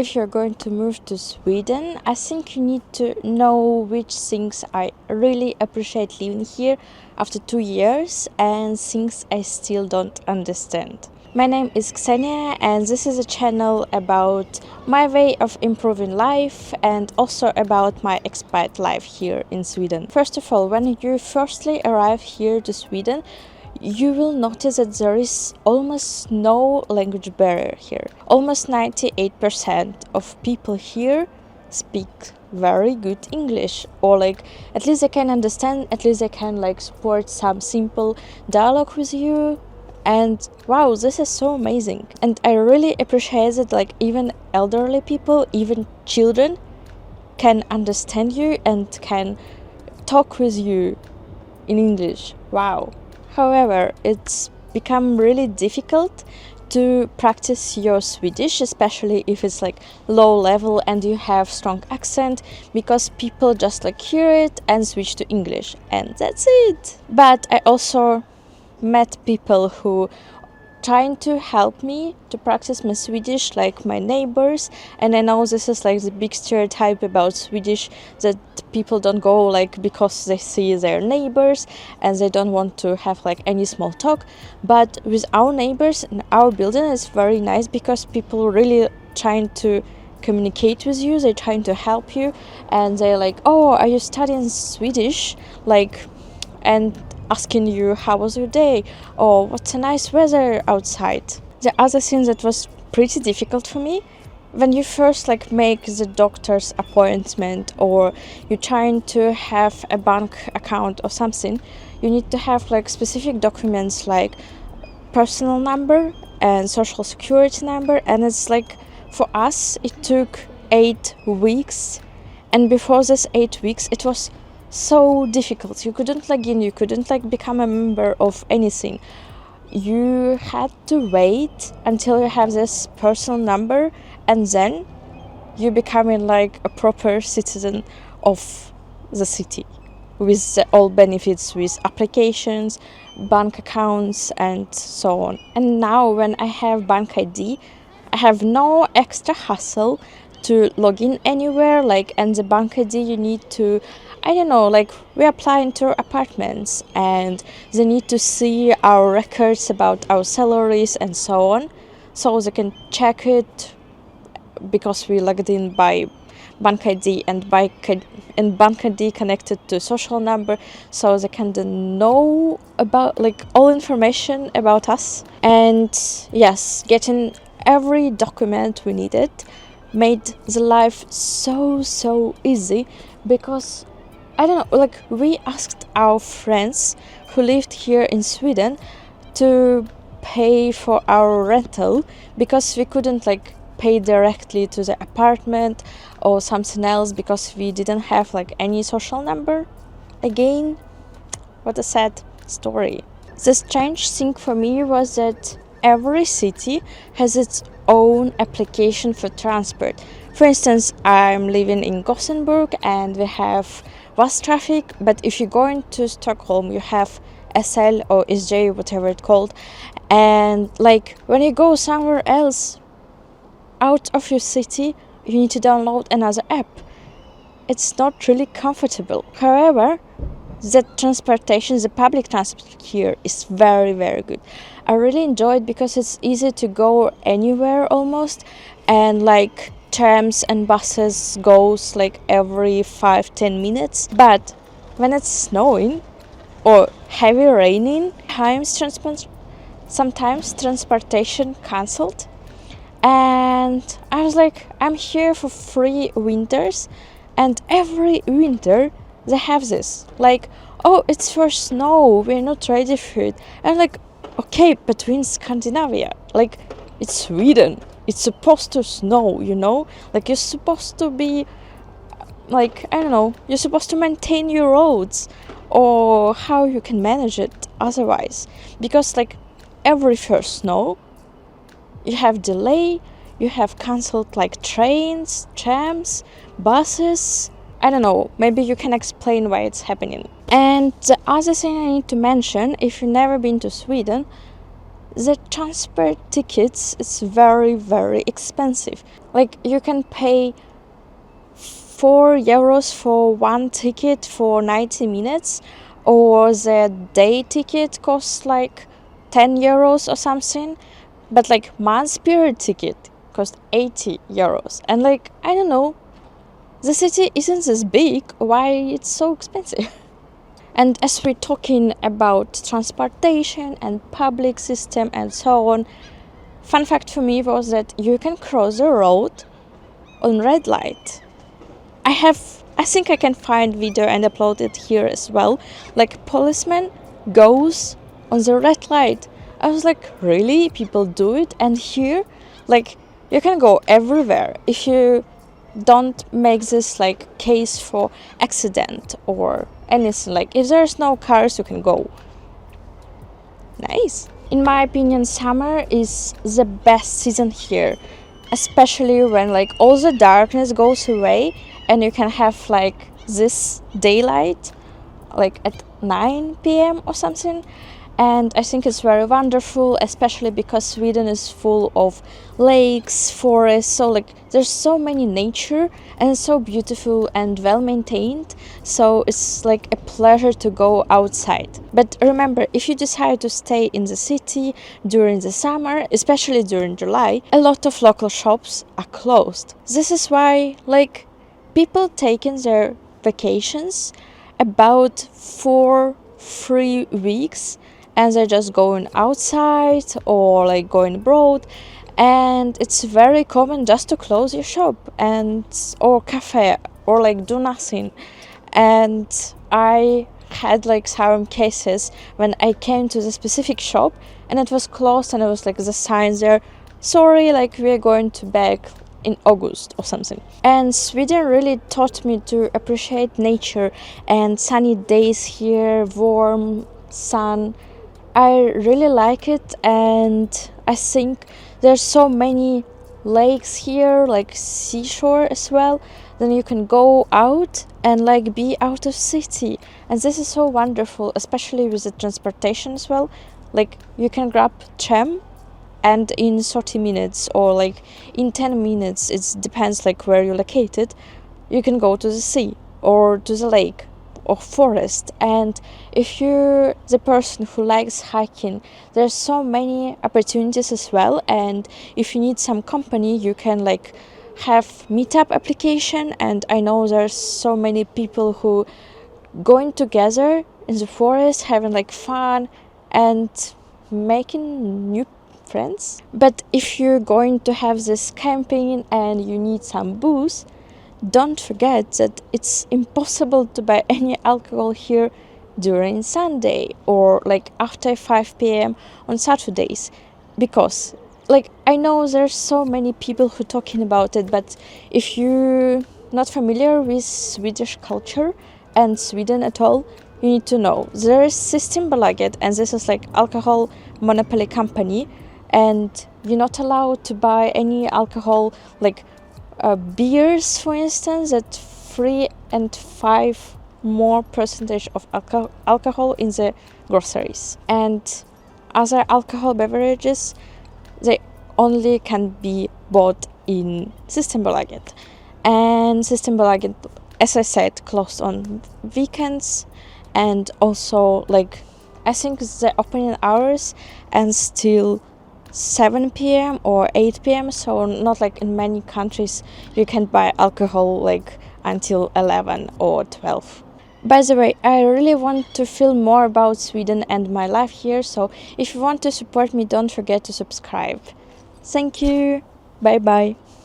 if you're going to move to Sweden, I think you need to know which things I really appreciate living here after 2 years and things I still don't understand. My name is Xenia and this is a channel about my way of improving life and also about my expat life here in Sweden. First of all, when you firstly arrive here to Sweden, you will notice that there is almost no language barrier here. Almost 98% of people here speak very good English, or like at least they can understand, at least they can like support some simple dialogue with you. And wow, this is so amazing. And I really appreciate that like even elderly people, even children can understand you and can talk with you in English. Wow. However, it's become really difficult to practice your Swedish, especially if it's like low level and you have strong accent, because people just like hear it and switch to English and that's it. But I also met people who trying to help me to practice my Swedish, like my neighbors. And I know this is like the big stereotype about Swedish, that people don't go like because they see their neighbors and they don't want to have like any small talk. But with our neighbors in our building, it's very nice because people really trying to communicate with you, they're trying to help you, and they're like, oh, are you studying Swedish? Like, and asking you how was your day, or what's a nice weather outside. The other thing that was pretty difficult for me, when you first like make the doctor's appointment or you're trying to have a bank account or something, you need to have like specific documents like personal number and social security number, and it's like for us it took 8 weeks, and before this 8 weeks it was so difficult. You couldn't log in, you couldn't like become a member of anything. You had to wait until you have this personal number, and then you becoming like a proper citizen of the city with all benefits, with applications, bank accounts and so on. And now when I have bank ID, I have no extra hassle to log in anywhere. Like, and the bank ID you need to, I don't know, like we apply into apartments and they need to see our records about our salaries and so on, so they can check it because we logged in by bank ID and bank ID connected to social number, so they can then know about like all information about us. And yes, getting every document we needed made the life so easy, because I don't know, like we asked our friends who lived here in Sweden to pay for our rental because we couldn't like pay directly to the apartment or something else because we didn't have like any social number. Again, what a sad story. The strange thing for me was that every city has its own application for transport. For instance, I'm living in Gothenburg and we have bus traffic, but if you go into Stockholm, you have SL or SJ, whatever it's called. And like when you go somewhere else out of your city, you need to download another app. It's not really comfortable. However, the transportation, the public transport here is very good. I really enjoy it because it's easy to go anywhere almost, and like trams and buses goes like every 5-10 minutes. But when it's snowing or heavy raining, sometimes transportation cancelled. And I was like, I'm here for 3 winters, and every winter they have this like, oh, it's for snow, we're not ready for it. And like, okay, but we're in Scandinavia, like it's Sweden, it's supposed to snow, you know, like you're supposed to be like, I don't know, you're supposed to maintain your roads, or how you can manage it otherwise, because like every first snow you have delay, you have cancelled like trains, trams, buses. I don't know, maybe you can explain why it's happening. And the other thing I need to mention, if you've never been to Sweden, the transport tickets is very expensive. Like you can pay €4 for one ticket for 90 minutes, or the day ticket costs like €10 or something, but like month period ticket cost €80. And like, I don't know, the city isn't this big, why it's so expensive? And as we're talking about transportation and public system and so on, fun fact for me was that you can cross the road on red light. I think I can find video and upload it here as well. Like policeman goes on the red light. I was like, really? People do it? And here, like, you can go everywhere if you don't make this like case for accident or anything. Like if there's no cars, you can go. Nice. In my opinion, summer is the best season here, especially when like all the darkness goes away and you can have like this daylight like at 9 p.m. or something. And I think it's very wonderful, especially because Sweden is full of lakes, forests, so like there's so many nature and it's so beautiful and well maintained, so it's like a pleasure to go outside. But remember, if you decide to stay in the city during the summer, especially during July, a lot of local shops are closed. This is why like people taking their vacations about 4-3 weeks, and they're just going outside or like going abroad, and it's very common just to close your shop and or cafe or like do nothing. And I had like some cases when I came to the specific shop and it was closed, and it was like the signs there, sorry, like we're going to back in August or something. And Sweden really taught me to appreciate nature and sunny days here, warm sun. I really like it, and I think there's so many lakes here, like seashore as well. Then you can go out and like be out of city, and this is so wonderful, especially with the transportation as well. Like you can grab tram, and in 30 minutes or like in 10 minutes, it depends like where you're located, you can go to the sea or to the lake or forest. And if you're the person who likes hiking, there's so many opportunities as well. And if you need some company, you can like have meetup application, and I know there's so many people who going together in the forest, having like fun and making new friends. But if you're going to have this camping and you need some booze, don't forget that it's impossible to buy any alcohol here during Sunday or like after 5 p.m. on Saturdays, because like I know there's so many people who talking about it, but if you're not familiar with Swedish culture and Sweden at all, you need to know there's Systembolaget, and this is like alcohol monopoly company, and you're not allowed to buy any alcohol like beers, for instance, at 3 and 5 more percentage of alcohol in the groceries. And other alcohol beverages, they only can be bought in Systembolaget. And Systembolaget, as I said, closed on weekends, and also like I think the opening hours and still 7 p.m. or 8 p.m. So not like in many countries you can buy alcohol like until 11 or 12. By the way, I really want to feel more about Sweden and my life here, so if you want to support me, don't forget to subscribe. Thank you. Bye bye.